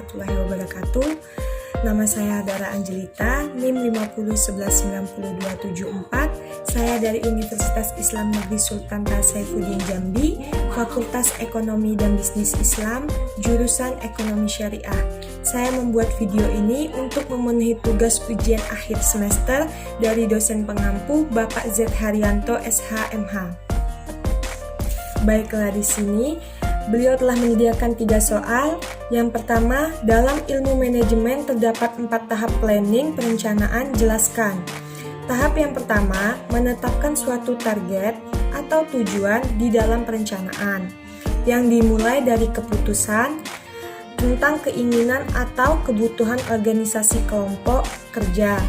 warahmatullahi wabarakatuh. Nama saya Dara Angelita, NIM 50119274. Saya dari Universitas Islam Negeri Sultan Saifuddin Jambi, Fakultas Ekonomi dan Bisnis Islam, jurusan Ekonomi Syariah. Saya membuat video ini untuk memenuhi tugas ujian akhir semester dari dosen pengampu Bapak Z. Haryanto, SHMH. Baiklah, di sini beliau telah menyediakan 3 soal. Yang pertama, dalam ilmu manajemen terdapat 4 tahap planning perencanaan, jelaskan. Tahap yang pertama, menetapkan suatu target atau tujuan di dalam perencanaan, yang dimulai dari keputusan tentang keinginan atau kebutuhan organisasi kelompok kerja.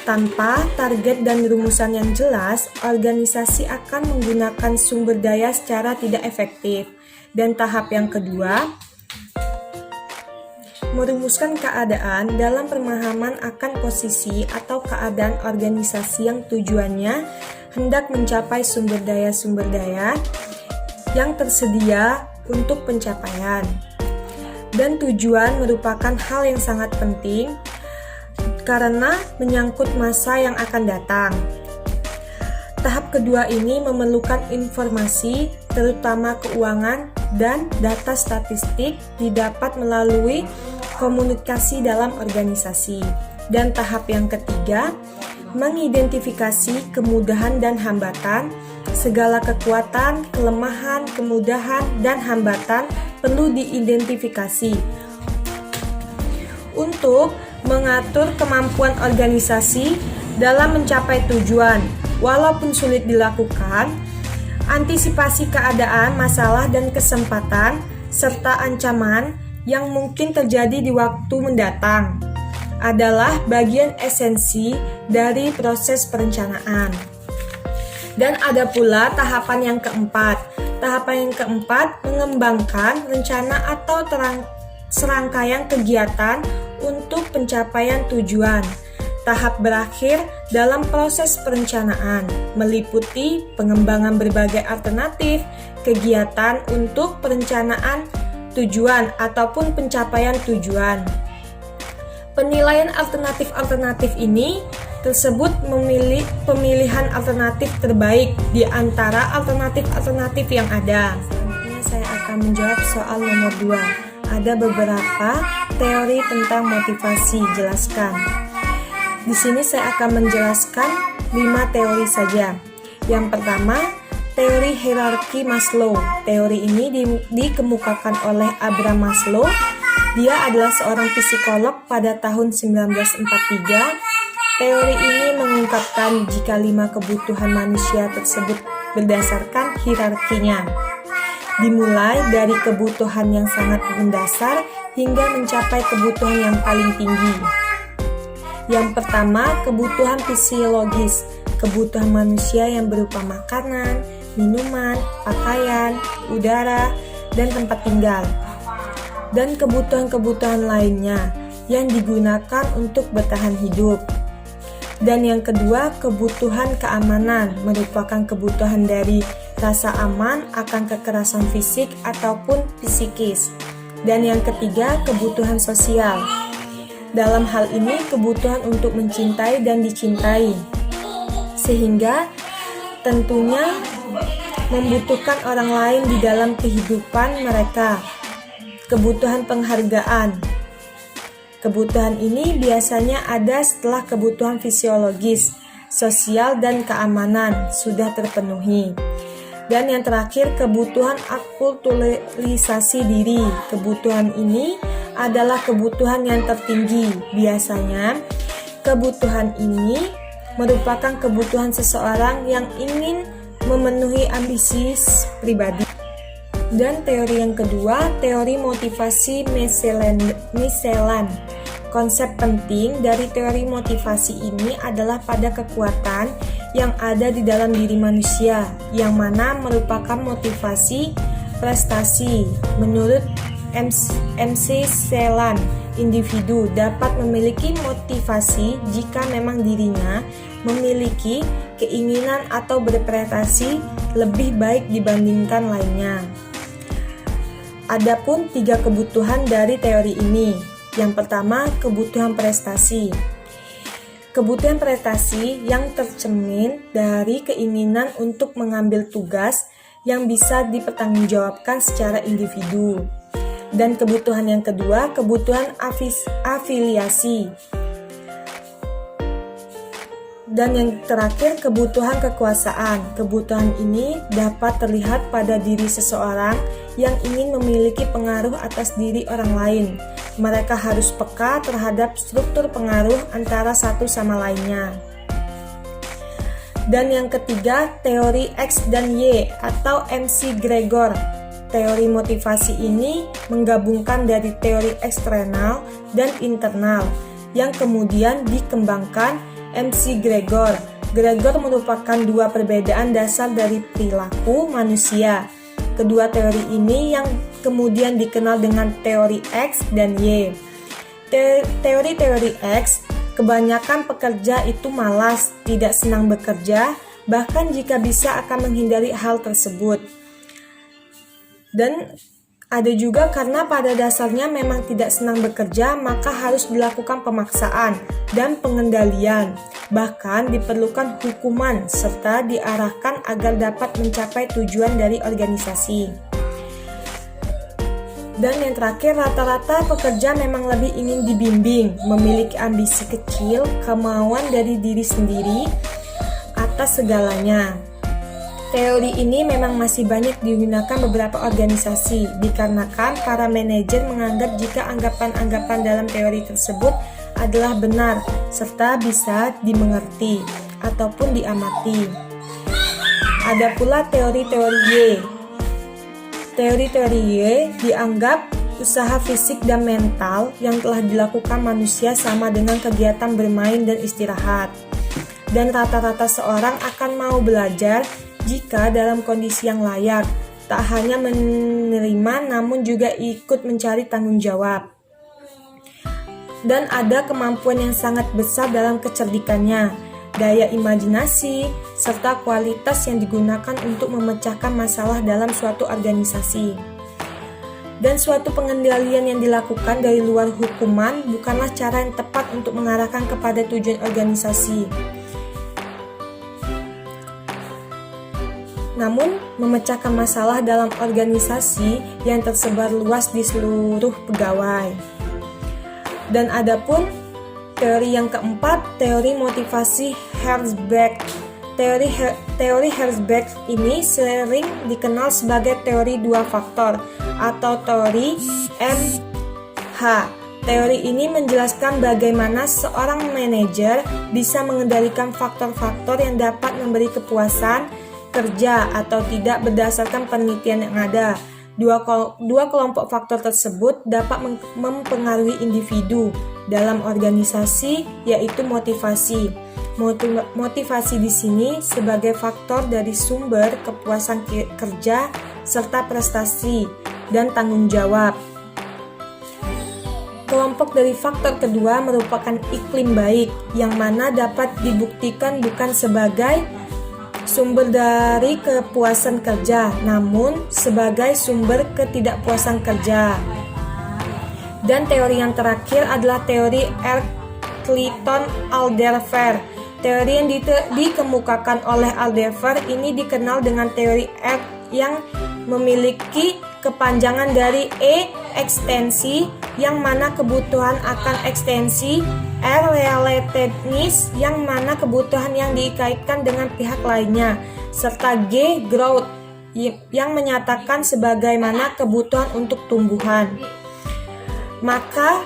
Tanpa target dan rumusan yang jelas, organisasi akan menggunakan sumber daya secara tidak efektif. Dan tahap yang kedua, merumuskan keadaan dalam pemahaman akan posisi atau keadaan organisasi yang tujuannya hendak mencapai sumber daya yang tersedia untuk pencapaian. Dan tujuan merupakan hal yang sangat penting karena menyangkut masa yang akan datang. Tahap kedua ini memerlukan informasi, terutama keuangan dan data statistik, didapat melalui komunikasi dalam organisasi. Dan tahap yang ketiga, mengidentifikasi kemudahan dan hambatan. Segala kekuatan, kelemahan, kemudahan, dan hambatan perlu diidentifikasi untuk mengatur kemampuan organisasi dalam mencapai tujuan. Walaupun sulit dilakukan, antisipasi keadaan, masalah, dan kesempatan, serta ancaman yang mungkin terjadi di waktu mendatang adalah bagian esensi dari proses perencanaan. Dan ada pula tahapan yang keempat. Tahapan yang keempat, mengembangkan rencana atau serangkaian kegiatan untuk pencapaian tujuan. Tahap berakhir dalam proses perencanaan meliputi pengembangan berbagai alternatif kegiatan untuk perencanaan tujuan ataupun pencapaian tujuan. Penilaian alternatif-alternatif ini tersebut memilih pemilihan alternatif terbaik di antara alternatif-alternatif yang ada. Selanjutnya saya akan menjawab soal nomor 2. Ada beberapa teori tentang motivasi, jelaskan. Di sini saya akan menjelaskan 5 teori saja. Yang pertama, teori hierarki Maslow. Teori ini dikemukakan oleh Abraham Maslow. Dia adalah seorang psikolog pada tahun 1943. Teori ini mengungkapkan jika 5 kebutuhan manusia tersebut berdasarkan hierarkinya, dimulai dari kebutuhan yang sangat mendasar hingga mencapai kebutuhan yang paling tinggi. Yang pertama, kebutuhan fisiologis, kebutuhan manusia yang berupa makanan, minuman, pakaian, udara, dan tempat tinggal. Dan kebutuhan-kebutuhan lainnya yang digunakan untuk bertahan hidup. Dan yang kedua, kebutuhan keamanan, merupakan kebutuhan dari rasa aman akan kekerasan fisik ataupun psikis. Dan yang ketiga, kebutuhan sosial. Dalam hal ini, kebutuhan untuk mencintai dan dicintai, sehingga tentunya membutuhkan orang lain di dalam kehidupan mereka. Kebutuhan penghargaan. Kebutuhan ini biasanya ada setelah kebutuhan fisiologis, sosial, dan keamanan sudah terpenuhi. Dan yang terakhir, kebutuhan akulturalisasi diri. Kebutuhan ini adalah kebutuhan yang tertinggi. Biasanya, kebutuhan ini merupakan kebutuhan seseorang yang ingin memenuhi ambisi pribadi. Dan teori yang kedua, teori motivasi Michelan. Konsep penting dari teori motivasi ini adalah pada kekuatan yang ada di dalam diri manusia, yang mana merupakan motivasi prestasi. Menurut Michelan, individu dapat memiliki motivasi jika memang dirinya memiliki keinginan atau berprestasi lebih baik dibandingkan lainnya. Adapun 3 kebutuhan dari teori ini. Yang pertama, kebutuhan prestasi. Kebutuhan prestasi yang tercermin dari keinginan untuk mengambil tugas yang bisa dipertanggungjawabkan secara individu. Dan kebutuhan yang kedua, kebutuhan afiliasi. Dan yang terakhir, kebutuhan kekuasaan. Kebutuhan ini dapat terlihat pada diri seseorang yang ingin memiliki pengaruh atas diri orang lain. Mereka harus peka terhadap struktur pengaruh antara satu sama lainnya. Dan yang ketiga, teori X dan Y atau McGregor. Teori motivasi ini menggabungkan dari teori eksternal dan internal yang kemudian dikembangkan McGregor. Gregor merupakan 2 perbedaan dasar dari perilaku manusia. Kedua teori ini yang kemudian dikenal dengan teori X dan Y. Teori-teori X, kebanyakan pekerja itu malas, tidak senang bekerja, bahkan jika bisa akan menghindari hal tersebut. Dan ada juga karena pada dasarnya memang tidak senang bekerja, maka harus dilakukan pemaksaan dan pengendalian. Bahkan diperlukan hukuman serta diarahkan agar dapat mencapai tujuan dari organisasi. Dan yang terakhir, rata-rata pekerja memang lebih ingin dibimbing, memiliki ambisi kecil, kemauan dari diri sendiri atas segalanya. Teori ini memang masih banyak digunakan beberapa organisasi, dikarenakan para manajer menganggap jika anggapan-anggapan dalam teori tersebut adalah benar, serta bisa dimengerti ataupun diamati. Ada pula teori-teori Y. Teori-teori Y dianggap usaha fisik dan mental yang telah dilakukan manusia sama dengan kegiatan bermain dan istirahat. Dan rata-rata seorang akan mau belajar jika dalam kondisi yang layak, tak hanya menerima namun juga ikut mencari tanggung jawab. Dan ada kemampuan yang sangat besar dalam kecerdikannya, daya imajinasi, serta kualitas yang digunakan untuk memecahkan masalah dalam suatu organisasi. Dan suatu pengendalian yang dilakukan dari luar hukuman bukanlah cara yang tepat untuk mengarahkan kepada tujuan organisasi. Namun, memecahkan masalah dalam organisasi yang tersebar luas di seluruh pegawai. Dan adapun teori yang keempat, teori motivasi Herzberg. Teori Herzberg ini sering dikenal sebagai teori 2 faktor atau teori MH. Teori ini menjelaskan bagaimana seorang manajer bisa mengendalikan faktor-faktor yang dapat memberi kepuasan kerja atau tidak berdasarkan penelitian yang ada. Dua kelompok faktor tersebut dapat mempengaruhi individu dalam organisasi, yaitu motivasi. Motivasi di sini sebagai faktor dari sumber kepuasan kerja serta prestasi dan tanggung jawab. Kelompok dari faktor kedua merupakan iklim baik, yang mana dapat dibuktikan bukan sebagai sumber dari kepuasan kerja, namun sebagai sumber ketidakpuasan kerja. Dan teori yang terakhir adalah teori Clayton-Alderfer. Teori yang dikemukakan oleh Alderfer ini dikenal dengan teori R yang memiliki kepanjangan dari E ekstensi, yang mana kebutuhan akan ekstensi, R relatedness, yang mana kebutuhan yang dikaitkan dengan pihak lainnya, serta G growth yang menyatakan sebagaimana kebutuhan untuk tumbuhan. Maka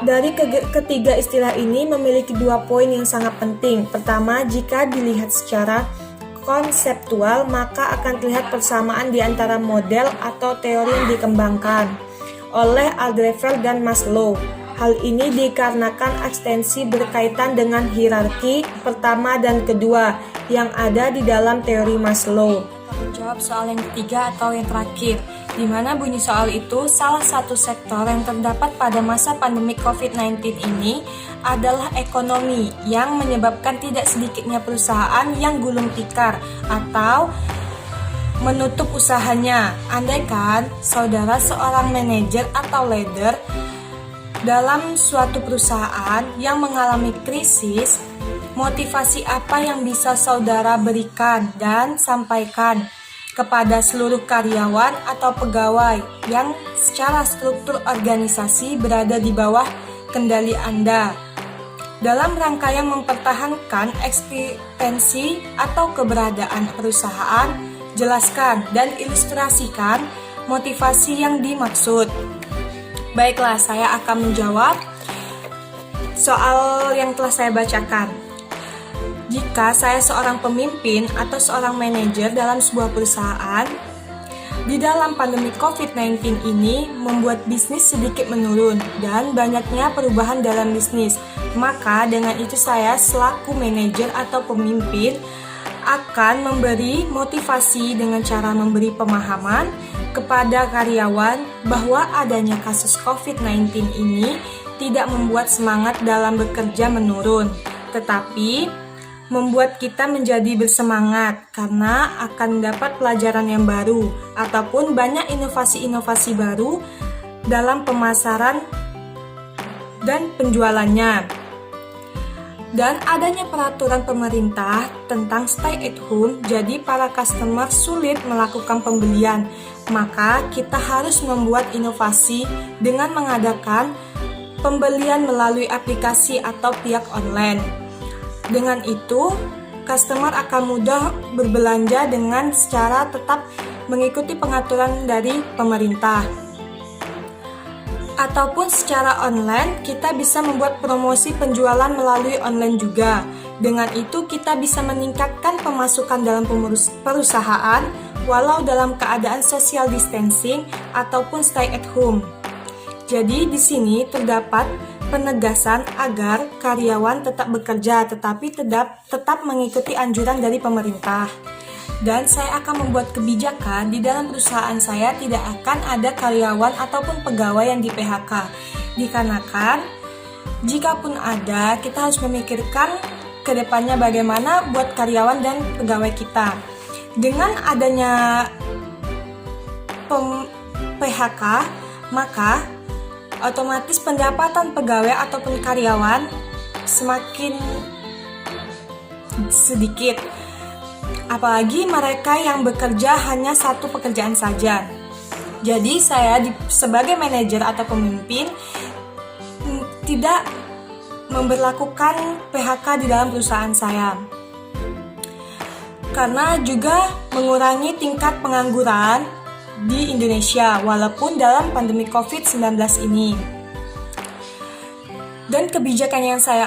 dari ketiga istilah ini memiliki 2 poin yang sangat penting. Pertama, jika dilihat secara konseptual, maka akan terlihat persamaan di antara model atau teori yang dikembangkan oleh Alderfer dan Maslow. Hal ini dikarenakan ekstensi berkaitan dengan hierarki pertama dan kedua yang ada di dalam teori Maslow. Menjawab soal yang ketiga atau yang terakhir, di mana bunyi soal itu, salah satu sektor yang terdapat pada masa pandemi COVID-19 ini adalah ekonomi, yang menyebabkan tidak sedikitnya perusahaan yang gulung tikar atau menutup usahanya. Andaikan saudara seorang manajer atau leader dalam suatu perusahaan yang mengalami krisis, motivasi apa yang bisa saudara berikan dan sampaikan kepada seluruh karyawan atau pegawai yang secara struktur organisasi berada di bawah kendali Anda? Dalam rangkaian mempertahankan eksistensi atau keberadaan perusahaan, jelaskan dan ilustrasikan motivasi yang dimaksud. Baiklah, saya akan menjawab soal yang telah saya bacakan. Jika saya seorang pemimpin atau seorang manajer dalam sebuah perusahaan, di dalam pandemi COVID-19 ini membuat bisnis sedikit menurun dan banyaknya perubahan dalam bisnis, maka dengan itu saya selaku manajer atau pemimpin akan memberi motivasi dengan cara memberi pemahaman kepada karyawan bahwa adanya kasus COVID-19 ini tidak membuat semangat dalam bekerja menurun, tetapi membuat kita menjadi bersemangat karena akan mendapat pelajaran yang baru ataupun banyak inovasi-inovasi baru dalam pemasaran dan penjualannya. Dan adanya peraturan pemerintah tentang stay at home, jadi para customer sulit melakukan pembelian. Maka kita harus membuat inovasi dengan mengadakan pembelian melalui aplikasi atau pihak online. Dengan itu, customer akan mudah berbelanja dengan secara tetap mengikuti pengaturan dari pemerintah. Ataupun secara online, kita bisa membuat promosi penjualan melalui online juga. Dengan itu, kita bisa meningkatkan pemasukan dalam perusahaan walau dalam keadaan social distancing ataupun stay at home. Jadi, di sini terdapat penegasan agar karyawan tetap bekerja tetapi tetap mengikuti anjuran dari pemerintah. Dan saya akan membuat kebijakan di dalam perusahaan saya tidak akan ada karyawan ataupun pegawai yang di PHK. Dikarenakan jikapun ada, kita harus memikirkan ke depannya bagaimana buat karyawan dan pegawai kita. Dengan adanya PHK, maka otomatis pendapatan pegawai ataupun karyawan semakin sedikit. Apalagi mereka yang bekerja hanya satu pekerjaan saja. Jadi saya sebagai manajer atau pemimpin tidak memberlakukan PHK di dalam perusahaan saya. Karena juga mengurangi tingkat pengangguran di Indonesia walaupun dalam pandemi COVID-19 ini. Dan kebijakan yang saya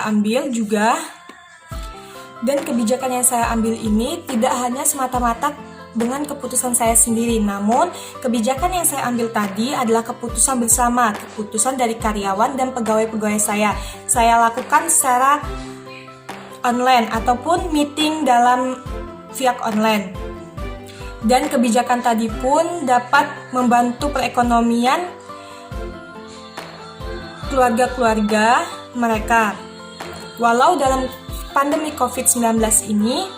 ambil ini tidak hanya semata-mata dengan keputusan saya sendiri, namun kebijakan yang saya ambil tadi adalah keputusan bersama, keputusan dari karyawan dan pegawai-pegawai saya. Saya lakukan secara online ataupun meeting dalam via online. Dan kebijakan tadi pun dapat membantu perekonomian keluarga-keluarga mereka. Walau dalam pandemi COVID-19 ini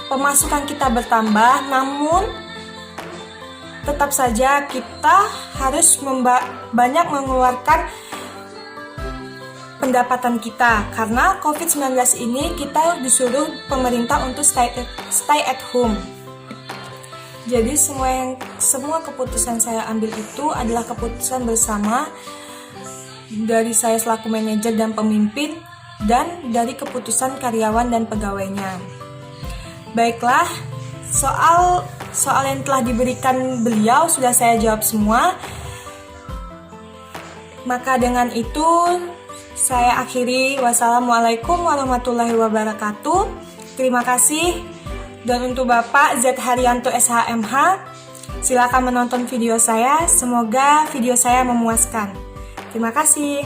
pemasukan kita bertambah, namun tetap saja kita harus banyak mengeluarkan pendapatan kita. Karena COVID-19 ini kita disuruh pemerintah untuk stay at home. Jadi semua keputusan saya ambil itu adalah keputusan bersama dari saya selaku manajer dan pemimpin dan dari keputusan karyawan dan pegawainya. Baiklah, soal yang telah diberikan beliau sudah saya jawab semua. Maka dengan itu saya akhiri. Wassalamualaikum warahmatullahi wabarakatuh. Terima kasih. Dan untuk Bapak Z. Haryanto SHMH, silakan menonton video saya. Semoga video saya memuaskan. Terima kasih.